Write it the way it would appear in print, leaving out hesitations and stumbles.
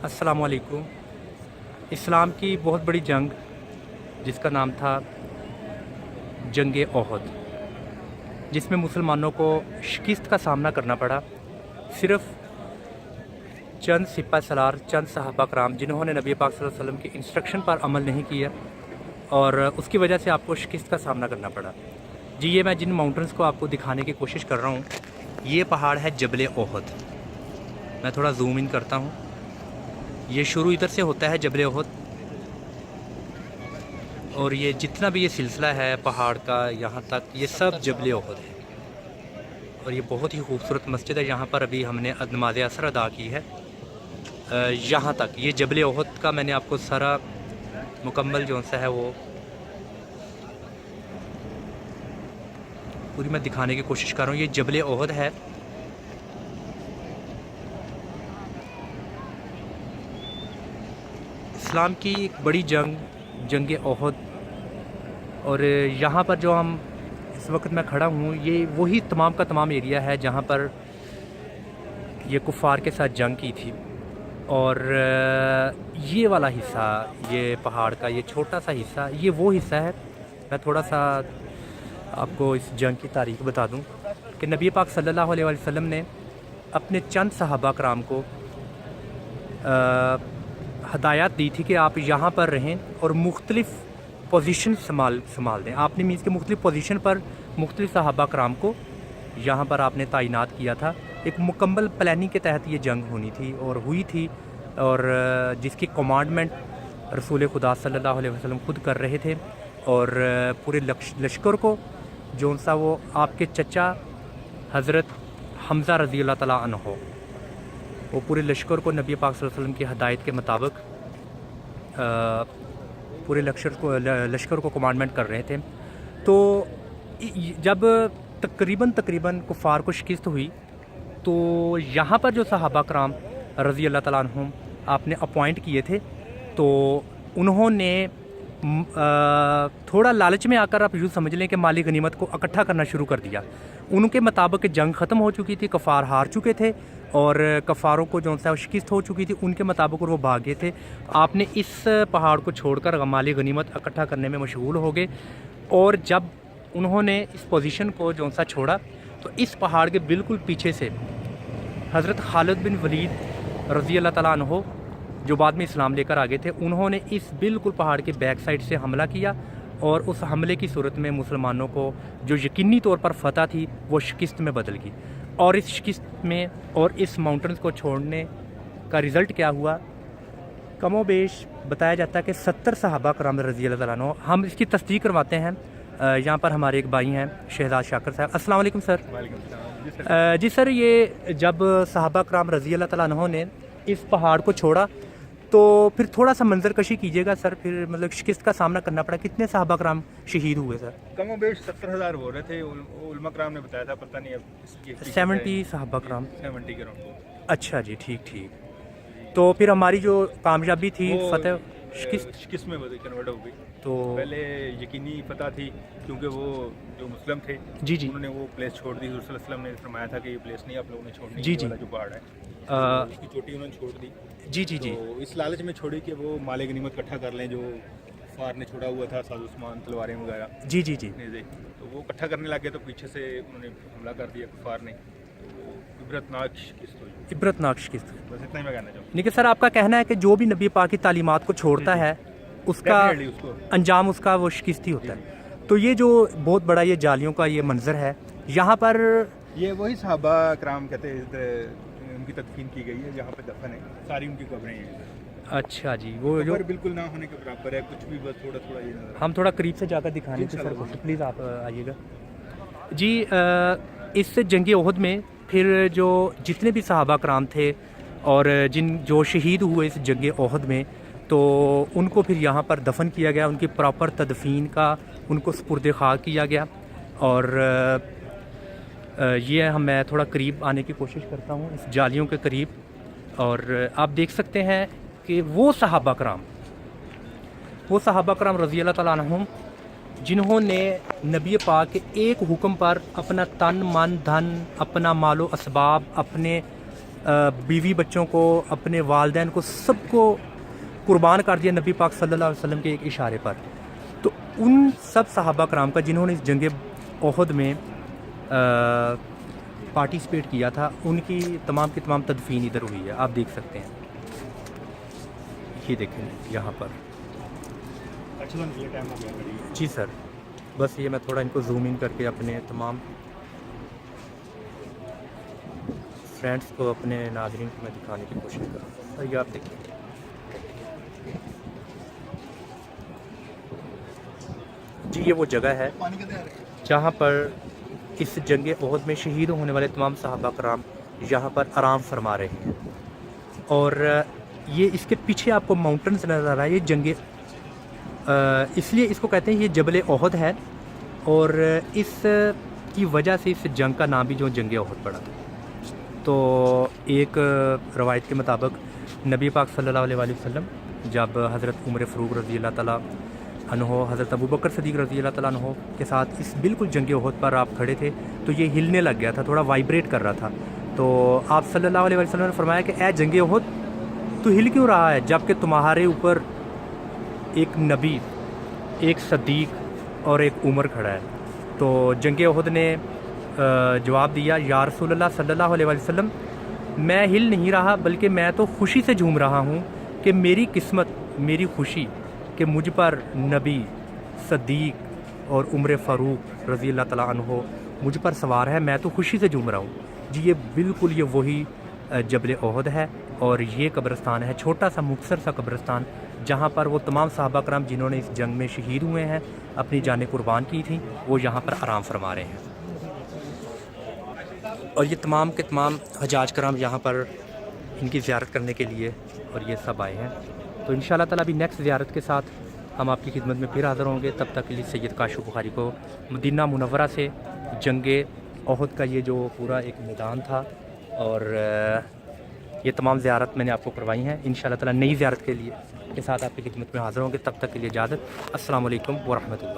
अस्सलाम वालेकुम। इस्लाम की बहुत बड़ी जंग जिसका नाम था जंग ओहद, जिसमें मुसलमानों को शिकस्त का सामना करना पड़ा। सिर्फ़ चंद सिपा सलार, चंद सहाबा कराम जिन्होंने नबी पाक सल्लल्लाहु अलैहि वसल्लम के इंस्ट्रक्शन पर अमल नहीं किया और उसकी वजह से आपको शिकस्त का सामना करना पड़ा। जी, ये मैं जिन माउंटेन्स को आपको दिखाने की कोशिश कर रहा हूँ, ये पहाड़ है जबल ओहद। मैं थोड़ा जूम इन करता हूँ। ये शुरू इधर से होता है जबल ओहद, और ये जितना भी ये सिलसिला है पहाड़ का यहाँ तक, ये सब जबल ओहद है। और ये बहुत ही खूबसूरत मस्जिद है। यहाँ पर अभी हमने नमाज असर अदा की है। यहाँ तक ये जबल ओहद का मैंने आपको सारा मुकम्मल जो सा है वो पूरी मैं दिखाने की कोशिश कर रहा हूँ। ये जबल ओहद है। इस्लाम की एक बड़ी जंग ओहद, और यहाँ पर जो हम इस वक्त मैं खड़ा हूँ, ये वही तमाम का तमाम एरिया है जहाँ पर ये कुफ़ार के साथ जंग की थी। और ये वाला हिस्सा, ये पहाड़ का ये छोटा सा हिस्सा, ये वो हिस्सा है। मैं थोड़ा सा आपको इस जंग की तारीख बता दूं कि नबी पाक सल्लल्लाहु अलैहि वसल्लम ने अपने चंद सहाबा कराम को हदायत दी थी कि आप यहाँ पर रहें और मुख्तलिफ़ पोजीशन संभाल दें। आपने मीन्स के मुख्तलिफ़ पोजीशन पर मुख्तलिफ़ सहाबा कराम को यहाँ पर आपने तैनात किया था। एक मुकम्मल प्लानिंग के तहत ये जंग होनी थी और हुई थी, और जिसकी कमांडमेंट रसूल खुदा सल्लल्लाहु अलैहि वसल्लम खुद कर रहे थे। और पूरे लश्कर को जो सा वो आपके चचा हज़रत हमज़ा रज़ी अल्लाह तआला अन्हो, वो पूरे लश्कर को नबी पाक सल्लल्लाहु अलैहि वसल्लम की हदायत के मुताबिक पूरे लश्कर को कमांडमेंट कर रहे थे। तो जब तकरीबन कुफ़ार को शिकस्त हुई, तो यहाँ पर जो सहाबा कराम रज़ी अल्लाह तआला अन्हुम आपने अपॉइंट किए थे, तो उन्होंने थोड़ा लालच में आकर आप यूँ समझ लें कि माली गनीमत को इकट्ठा करना शुरू कर दिया। उनके मुताबिक जंग ख़त्म हो चुकी थी, कफ़ार हार चुके थे और कफ़ारों को जो सा शिकस्त हो चुकी थी उनके मुताबिक, और वो भागे थे। आपने इस पहाड़ को छोड़कर माली गनीमत इकट्ठा करने में मशगूल हो गए। और जब उन्होंने इस पोजीशन को जो सा छोड़ा, तो इस पहाड़ के बिल्कुल पीछे से हज़रत खालिद बिन वलीद रज़ी अल्लाह तआला अन्हो, जो बाद में इस्लाम लेकर आ गए थे, उन्होंने इस बिल्कुल पहाड़ के बैक साइड से हमला किया। और उस हमले की सूरत में मुसलमानों को जो यकीनी तौर पर फ़तह थी वो शिकस्त में बदल गई। और इस शिकस्त में और इस माउंटेन्स को छोड़ने का रिज़ल्ट क्या हुआ, कमो बेश बताया जाता है कि 70 सहाबा कराम रज़ी अल्लाह तआला अन्हो, हम इसकी तस्दीक करवाते हैं। यहाँ पर हमारे एक भाई हैं शहजाद शाकर साहब। अस्सलाम वालेकुम सर। जी सर, ये जब सहाबा कराम रज़ी अल्लाह तआला अन्हो ने इस पहाड़ को छोड़ा, तो फिर थोड़ा सा मंजर कशी कीजिएगा सर। फिर मतलब शिकस्त का सामना करना पड़ा, कितने सहाबा कराम शहीद हुए सर? कम बेश 70,000 हो रहे थे। उलमा कराम ने बताया था, पता नहीं अब 70 सहाबा कराम। 70 के राउंड। अच्छा जी, ठीक। तो फिर हमारी जो कामयाबी थी फतेह शिकस्त में कन्वर्ट हो गई। तो पहले यकीनी पता थी, क्योंकि वो जो मुस्लिम थे जी उन्होंने वो प्लेस छोड़ दी। रसूल सल्लल्लाहु अलैहि वसल्लम ने फरमाया था कि ये प्लेस नहीं आप लोगों ने छोड़नी। जी वाला जो पहाड़ है उसकी चोटी उन्होंने छोड़ दी। जी। तो इस लालच में छोड़ी कि वो माले गनीमत इकट्ठा कर लें, जो फार ने छोड़ा हुआ था, साज़ उस्मान तलवारें वगैरह। जी। तो वो इकट्ठा करने लगे, तो पीछे से उन्होंने हमला कर दिया कुफार ने। तो इबरतनाक शिकस्त शिकस्त। बस इतना ही मैं कहना चाहूँगा। लेकिन सर, आपका कहना है कि जो भी नबी पाक की तालीमात को छोड़ता है उसका अंजाम उसका वो शिकस्त ही होता है। तो ये जो बहुत बड़ा ये जालियों का ये मंजर है यहाँ पर, ये वही सहाबा कराम कहते हैं, उनकी तदफीन की गई है, जहाँ पे दफन है, सारी उनकी कब्रें हैं। अच्छा जी, वो जो बिल्कुल ना होने के बराबर है, कुछ भी बस थोड़ा ये नजर। हम थोड़ा करीब से जाकर दिखाने थे सर, प्लीज़ आप आइएगा जी। इस जंग ओहद में फिर जो जितने भी सहाबा कराम थे और जो शहीद हुए इस जंग ओहद में, तो उनको फिर यहाँ पर दफन किया गया। उनकी प्रॉपर तदफीन का उनको सुपुर्द खाक किया गया। और ये मैं थोड़ा करीब आने की कोशिश करता हूँ इस जालियों के करीब, और आप देख सकते हैं कि वो सहाबा कराम रज़ी अल्लाह तआला अन्हुम, जिन्होंने नबी पाक के एक हुक्म पर अपना तन मन धन, अपना मालो असबाब, अपने बीवी बच्चों को, अपने वालदैन को, सबको कुर्बान कर दिया नबी पाक सल्लल्लाहु अलैहि वसल्लम के एक इशारे पर। तो उन सब सहाबा कराम का जिन्होंने इस जंग ओहद में पार्टिसिपेट किया था, उनकी तमाम की तमाम तदफीन इधर हुई है, आप देख सकते हैं। ये देखें यहाँ पर। अच्छा ये टाइम हो गया जी सर, बस ये मैं थोड़ा इनको जूम इन करके अपने तमाम फ्रेंड्स को, अपने नाज़रीन को मैं दिखाने की कोशिश कर रहा हूँ। ये आप देखिए, जी ये वो जगह है जहाँ पर इस जंग ओहद में शहीद होने वाले तमाम सहाबा कराम यहाँ पर आराम फरमा रहे हैं। और ये इसके पीछे आपको माउंटेन्स नज़र आ रहा है। ये जंग इसलिए इसको कहते हैं ये जबल ओहद है, और इस की वजह से इस जंग का नाम भी जो जंग ओहद पड़ा। तो एक रवायत के मुताबिक नबी पाक सल्लल्लाहु अलैहि वसल्लम जब हज़रत उमर फ़ारूक रज़ी अल्लाह ताला अन्हो, हज़रत अबू बकर सदीक़ रज़ी अल्लाह ताला अन्हो के साथ इस बिल्कुल जंग ओहद पर आप खड़े थे, तो ये हिलने लग गया था, थोड़ा वाइब्रेट कर रहा था। तो आप सल्लल्लाहु अलैहि वसल्लम ने फरमाया कि ए जंग ओहद, तू हिल क्यों रहा है, जबकि तुम्हारे ऊपर एक नबी, एक सदीक़ और एक उमर खड़ा है। तो जंग ओहद ने जवाब दिया, या रसूलल्लाह सल्लल्लाहु अलैहि वसल्लम, मैं हिल नहीं रहा, बल्कि मैं तो खुशी से झूम रहा हूँ कि मेरी किस्मत, मेरी खुशी कि मुझ पर नबी, सदीक़ और उमर फ़ारूक रज़ी अल्लाह तआला अन्हो मुझ पर सवार है, मैं तो खुशी से झूम रहा हूँ। जी ये बिल्कुल ये वही जबल ओहद है, और ये कब्रिस्तान है, छोटा सा मुख्तसर सा कब्रिस्तान, जहाँ पर वो तमाम सहाबा कराम जिन्होंने इस जंग में शहीद हुए हैं, अपनी जानें कुर्बान की थी, वो यहाँ पर आराम फरमा रहे हैं। और ये तमाम के तमाम हजाज कराम यहाँ पर इनकी ज़ियारत करने के लिए और ये सब आए हैं। तो इंशाअल्लाह ताला अभी नेक्स्ट ज़ियारत के साथ हम आपकी खिदमत में फिर हाज़िर होंगे। तब तक के लिए सैयद काशिफ़ बुखारी को मदीना मुनव्वरा से जंग ओहद का ये जो पूरा एक मैदान था, और ये तमाम ज़ियारत मैंने आपको करवाई हैं। इंशाअल्लाह ताला नई ज़ियारत के साथ आपकी खिदमत में हाज़िर होंगे। तब तक के लिए इजाज़त। अस्सलामु अलैकुम व रहमतुल्लाह।